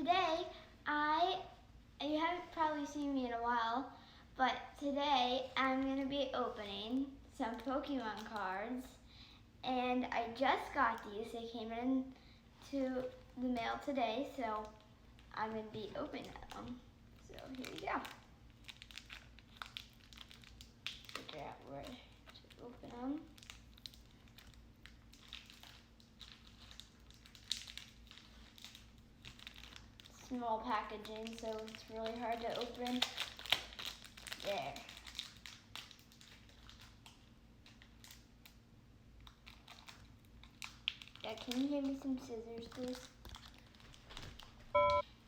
today you haven't probably seen me in a while, but today I'm going to be opening some Pokemon cards, and I just got these. They came in to the mail today, so I'm going to be opening them. So here you go. Figure out where to open them. Small packaging, so it's really hard to open. There. Yeah, can you give me some scissors, please?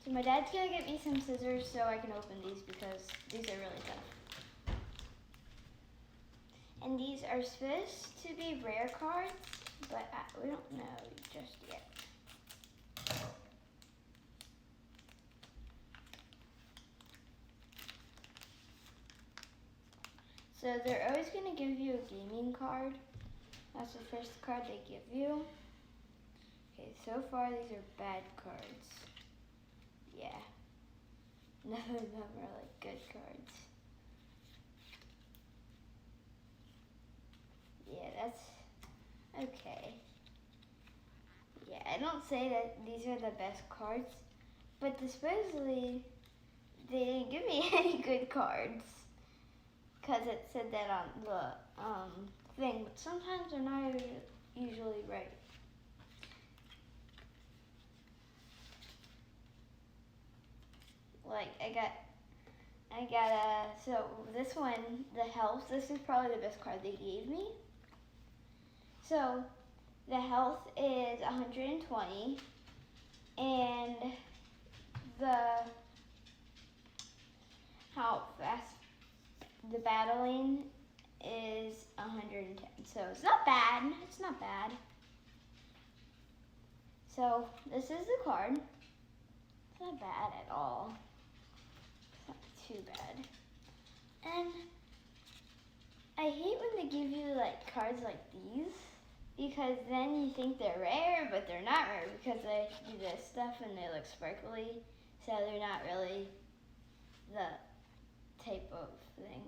So my dad's gonna get me some scissors so I can open these because these are really tough. And these are supposed to be rare cards, but we don't know just yet. So they're always going to give you a gaming card. That's the first card they give you. Okay, so far these are bad cards. Yeah. None of them are like good cards. Yeah, that's okay. Yeah, I don't say that these are the best cards, but supposedly they didn't give me any good cards. Because it said that on the thing, but sometimes they're not usually right. Like I got so this one, the health, this is probably the best card they gave me. So the health is 120, and how fast the battling is 110. So it's not bad. It's not bad. So this is the card. It's not bad at all. It's not too bad. And I hate when they give you like cards like these, because then you think they're rare, but they're not rare because they do this stuff and they look sparkly. So they're not really the type of thing.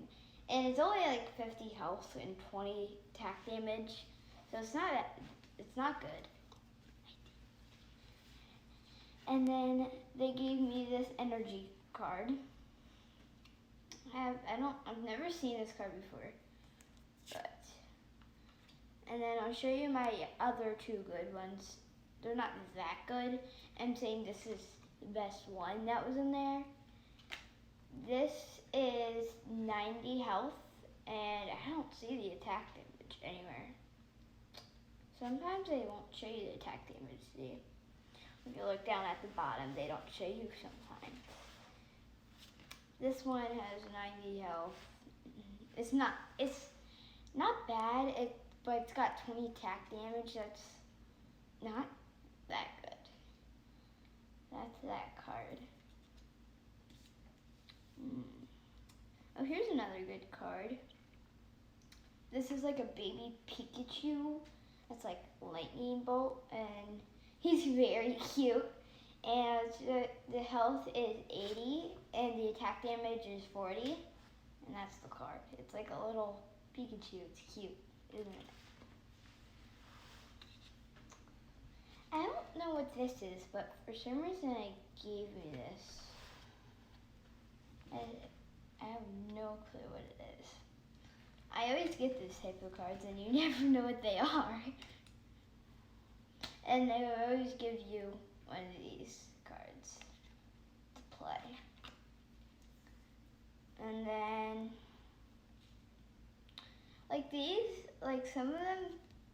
And it's only like 50 health and 20 attack damage, so it's not good. And then they gave me this energy card. I've never seen this card before, but. And then I'll show you my other two good ones. They're not that good. I'm saying this is the best one that was in there. This is 90 health, and I don't see the attack damage anywhere. Sometimes they won't show you the attack damage, see? If you look down at the bottom, they don't show you sometimes. This one has 90 health. It's not bad, but it's got 20 attack damage. That's not that good. That's that card. Oh, here's another good card. This is like a baby Pikachu. It's like lightning bolt, and he's very cute. And the health is 80, and the attack damage is 40. And that's the card. It's like a little Pikachu. It's cute, isn't it? I don't know what this is, but for some reason it gave me this. I have no clue what it is. I always get this type of cards and you never know what they are. And they will always give you one of these cards to play. And then, like these, like some of them,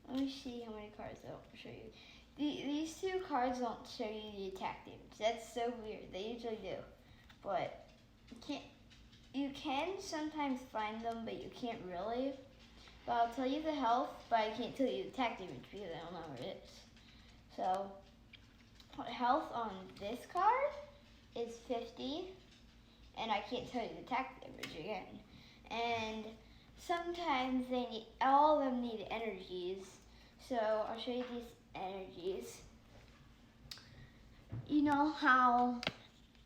let me see how many cards they'll show you. These two cards don't show you the attack damage. That's so weird. They usually do. But you can sometimes find them, but you can't really. But I'll tell you the health, but I can't tell you the attack damage because I don't know what it is. So, health on this card is 50, and I can't tell you the attack damage again. And sometimes all of them need energies. So I'll show you these energies. you know how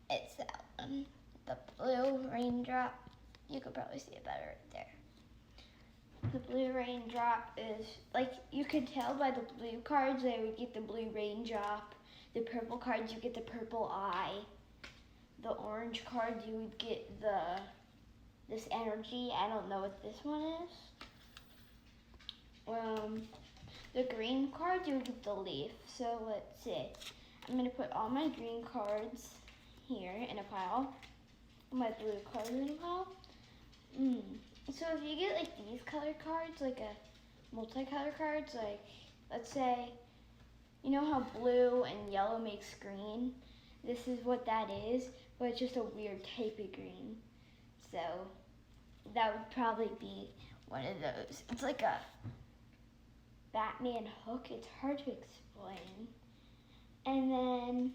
it's that one, the blue raindrop? You could probably see it better right there. The blue raindrop is, like, you could tell by the blue cards, they would get the blue raindrop. The purple cards, you get the purple eye. The orange cards, you would get this energy. I don't know what this one is. The green cards, you would get the leaf. So let's see. I'm gonna put all my green cards here in a pile. My blue cards in a pile. So if you get like these colored cards, like a multicolored cards, like let's say, you know how blue and yellow makes green? This is what that is, but it's just a weird type of green. So that would probably be one of those. It's like a Batman hook. It's hard to explain. And then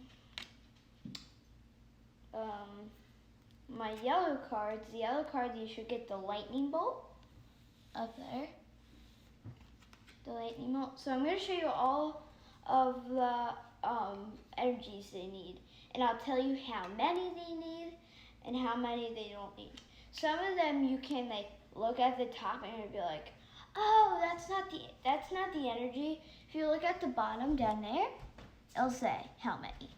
my yellow cards, you should get the lightning bolt up there. The lightning bolt. So I'm going to show you all of the energies they need. And I'll tell you how many they need and how many they don't need. Some of them you can like look at the top and it'll be like, oh, that's not the energy. If you look at the bottom down there, it'll say how many.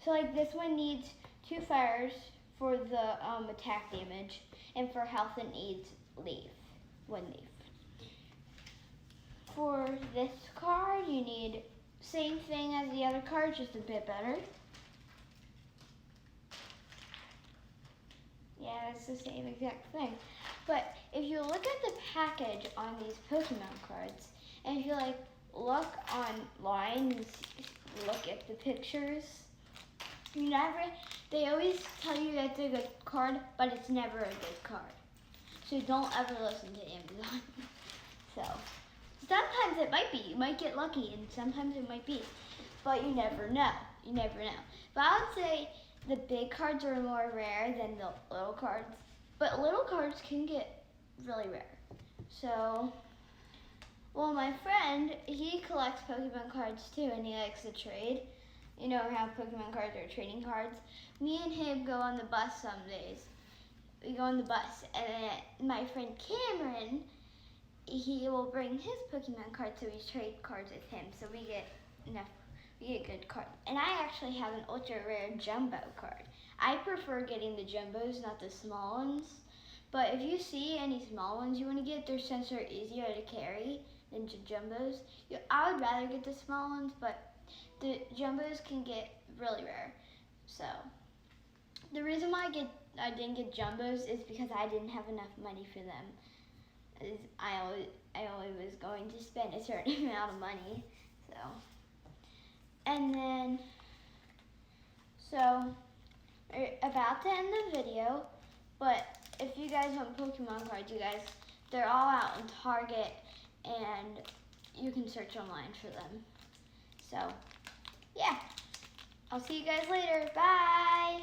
So like this one needs 2 fires for the attack damage, and for health it needs 1 leaf. For this card, you need same thing as the other card, just a bit better. Yeah, it's the same exact thing. But if you look at the package on these Pokemon cards, and if you like look online and look at the pictures, they always tell you that's a good card, but it's never a good card. So don't ever listen to Amazon. So sometimes it might be. You might get lucky, and sometimes it might be. But you never know. But I would say the big cards are more rare than the little cards. But little cards can get really rare. So, well, my friend, he collects Pokemon cards too, and he likes to trade. You know how Pokemon cards are trading cards. Me and him go on the bus some days. We go on the bus, and then my friend Cameron, he will bring his Pokemon cards, so we trade cards with him. So we get good cards. And I actually have an ultra rare jumbo card. I prefer getting the jumbos, not the small ones. But if you see any small ones you want to get, since they're easier to carry than jumbos. I would rather get the small ones, but the jumbos can get really rare. So the reason why I didn't get jumbos is because I didn't have enough money for them. I always was going to spend a certain amount of money. So, and then, so we're about to end the video, but if you guys want Pokemon cards, they're all out in Target, and you can search online for them. So, yeah. I'll see you guys later. Bye!